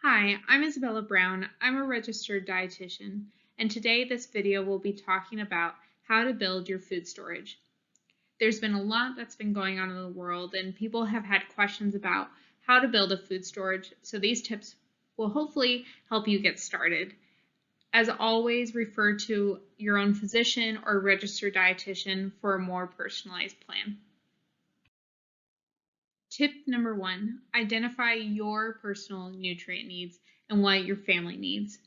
Hi, I'm Isabella Brown. I'm a registered dietitian, and today this video will be talking about how to build your food storage. There's been a lot that's been going on in the world, and people have had questions about how to build a food storage, so these tips will hopefully help you get started. As always, refer to your own physician or registered dietitian for a more personalized plan. Tip number 1, identify your personal nutrient needs and what your family needs.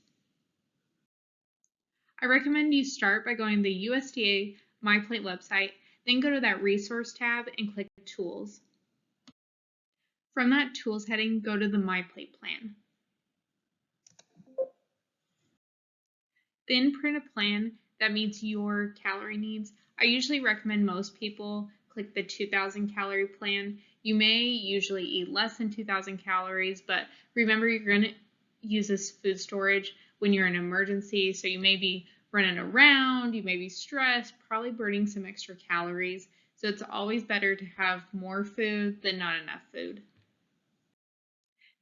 I recommend you start by going to the USDA MyPlate website, then go to that resource tab and click Tools. From that Tools heading, go to the MyPlate plan. Then print a plan that meets your calorie needs. I usually recommend most people click the 2,000 calorie plan. You may usually eat less than 2,000 calories, but remember you're going to use this food storage when you're in an emergency, so you may be running around, you may be stressed, probably burning some extra calories. So it's always better to have more food than not enough food.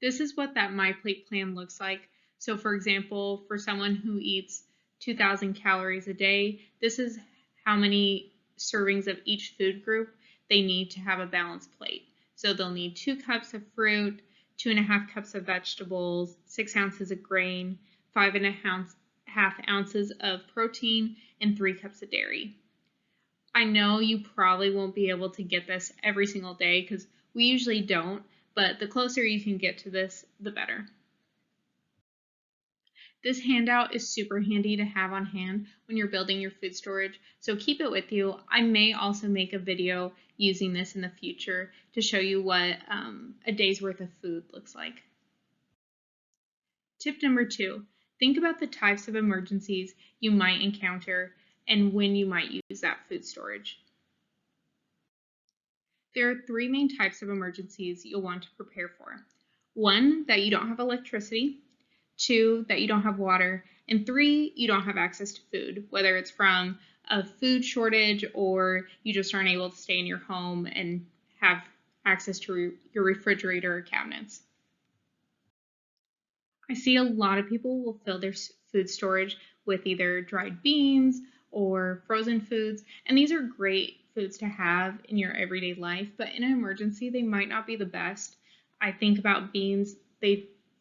This is what that MyPlate plan looks like. So for example, for someone who eats 2,000 calories a day, this is how many servings of each food group they need to have a balanced plate. So they'll need 2 cups of fruit, 2.5 cups of vegetables, 6 ounces of grain, 5.5 ounces of protein, and 3 cups of dairy. I know you probably won't be able to get this every single day because we usually don't, but the closer you can get to this, the better. This handout is super handy to have on hand when you're building your food storage, so keep it with you. I may also make a video using this in the future to show you what a day's worth of food looks like. Tip number 2, think about the types of emergencies you might encounter and when you might use that food storage. There are 3 main types of emergencies you'll want to prepare for. 1, that you don't have electricity. 2, that you don't have water. And 3, you don't have access to food, whether it's from a food shortage or you just aren't able to stay in your home and have access to your refrigerator or cabinets. I see a lot of people will fill their food storage with either dried beans or frozen foods, and these are great foods to have in your everyday life, but in an emergency, they might not be the best. I think about beans,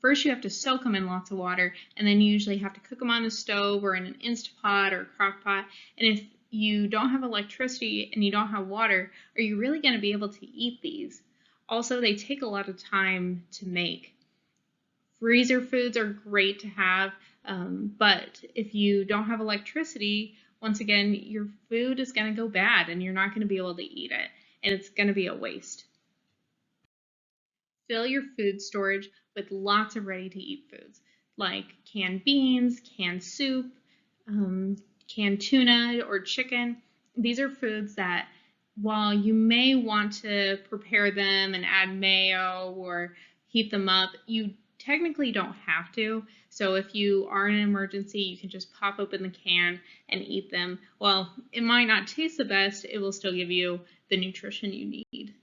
first you have to soak them in lots of water, and then you usually have to cook them on the stove or in an Instapot or a crock pot, and if you don't have electricity and you don't have water, are you really going to be able to eat these? Also, they take a lot of time to make. Freezer foods are great to have, but if you don't have electricity, once again, your food is going to go bad and you're not going to be able to eat it, and it's going to be a waste. Fill your food storage with lots of ready-to-eat foods like canned beans, canned soup, canned tuna or chicken. These are foods that while you may want to prepare them and add mayo or heat them up, you technically don't have to. So if you are in an emergency, you can just pop open the can and eat them. Well, it might not taste the best, it will still give you the nutrition you need.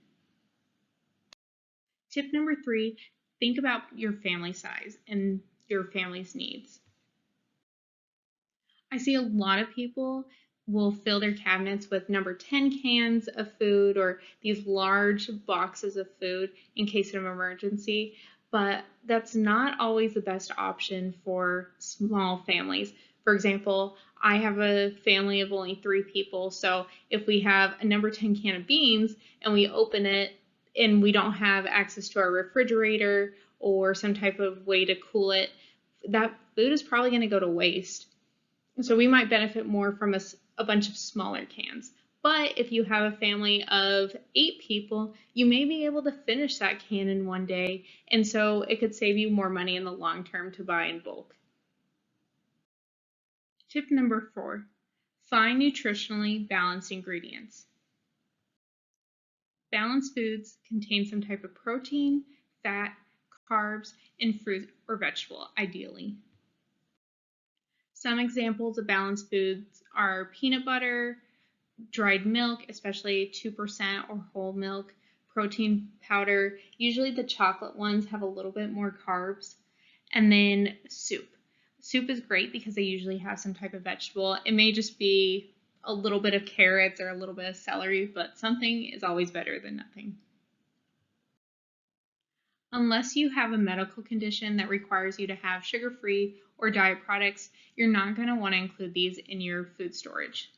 Tip number 3, think about your family size and your family's needs. I see a lot of people will fill their cabinets with number 10 cans of food or these large boxes of food in case of an emergency, but that's not always the best option for small families. For example, I have a family of only 3 people, so if we have a number 10 can of beans and we open it and we don't have access to our refrigerator or some type of way to cool it, that food is probably going to go to waste. So we might benefit more from a bunch of smaller cans. But if you have a family of 8 people, you may be able to finish that can in one day, and so it could save you more money in the long term to buy in bulk. Tip number 4, find nutritionally balanced ingredients. Balanced foods contain some type of protein, fat, carbs, and fruit or vegetable, ideally. Some examples of balanced foods are peanut butter, dried milk, especially 2% or whole milk, protein powder. Usually the chocolate ones have a little bit more carbs. And then soup. Soup is great because they usually have some type of vegetable. It may just be a little bit of carrots or a little bit of celery, but something is always better than nothing. Unless you have a medical condition that requires you to have sugar-free or diet products, you're not going to want to include these in your food storage.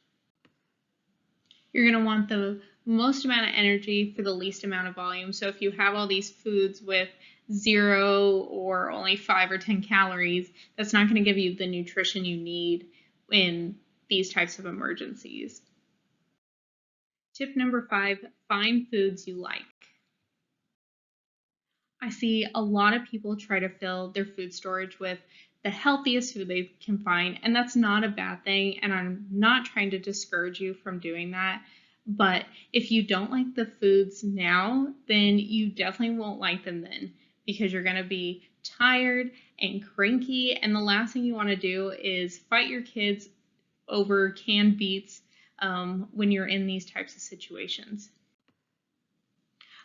You're going to want the most amount of energy for the least amount of volume. So if you have all these foods with 0 or only 5 or 10 calories, that's not going to give you the nutrition you need in these types of emergencies. Tip number 5, find foods you like. I see a lot of people try to fill their food storage with the healthiest food they can find, and that's not a bad thing, and I'm not trying to discourage you from doing that. But if you don't like the foods now, then you definitely won't like them then, because you're going to be tired and cranky, and the last thing you want to do is fight your kids over canned beets when you're in these types of situations.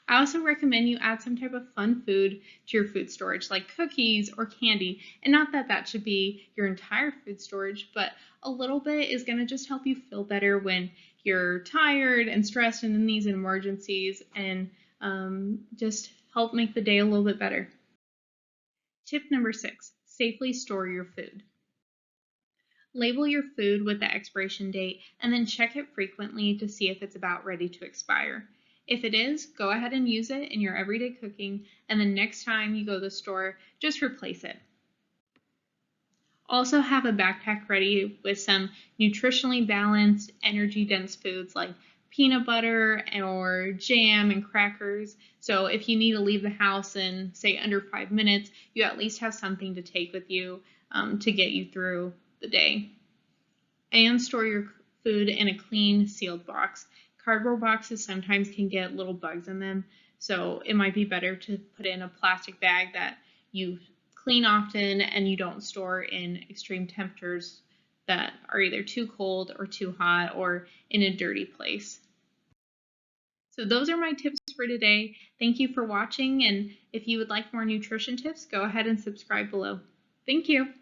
I also recommend you add some type of fun food to your food storage, like cookies or candy. And not that that should be your entire food storage, but a little bit is going to just help you feel better when you're tired and stressed and in these emergencies, and just help make the day a little bit better. Tip number 6, safely store your food. Label your food with the expiration date and then check it frequently to see if it's about ready to expire. If it is, go ahead and use it in your everyday cooking, and the next time you go to the store, just replace it. Also have a backpack ready with some nutritionally balanced, energy-dense foods like peanut butter or jam and crackers. So if you need to leave the house in, say, under 5 minutes, you at least have something to take with you to get you through the day. And store your food in a clean, sealed box. Cardboard boxes sometimes can get little bugs in them, so it might be better to put in a plastic bag that you clean often and you don't store in extreme temperatures that are either too cold or too hot or in a dirty place. So those are my tips for today. Thank you for watching, and if you would like more nutrition tips, go ahead and subscribe below. Thank you.